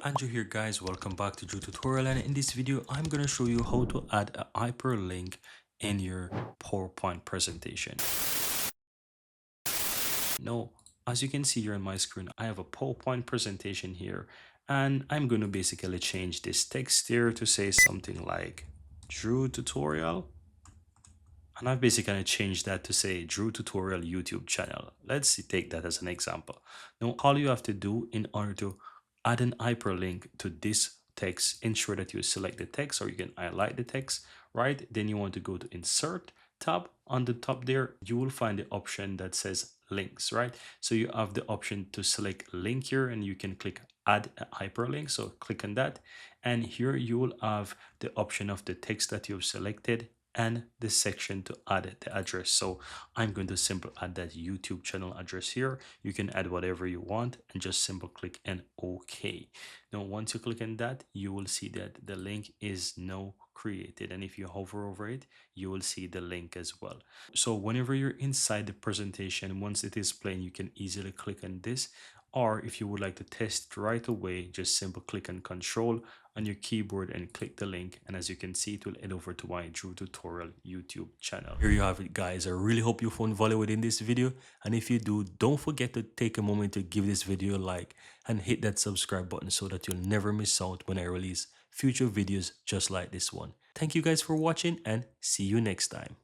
Andrew here guys, welcome back to Drew Tutorial, and in this video I'm going to show you how to add a hyperlink in your PowerPoint presentation. Now, as you can see here on my screen, I have a PowerPoint presentation here, and I'm going to basically change this text here to say something like Drew Tutorial. And I've basically changed that to say Drew Tutorial YouTube channel. Let's take that as an example. Now, all you have to do in order to add an hyperlink to this text, ensure that you select the text or you can highlight the text, right? Then you want to go to Insert tab. On the top there, you will find the option that says links, right? So you have the option to select link here and you can click add a hyperlink. So click on that. And here you will have the option of the text that you've selected and the section to add the address. So I'm going to simply add that YouTube channel address here. You can add whatever you want and just simple click and OK. Now once you click on that, you will see that the link is now created, and if you hover over it, you will see the link as well. So whenever you're inside the presentation, once it is playing, you can easily click on this, or if you would like to test right away, just simply click on Control on your keyboard and click the link, and as you can see, it will head over to my Drew Tutorial YouTube channel. Here you have it guys. I really hope you found value within this video, and if you do, don't forget to take a moment to give this video a like and hit that subscribe button so that you'll never miss out when I release future videos just like this one. Thank you guys for watching, and see you next time.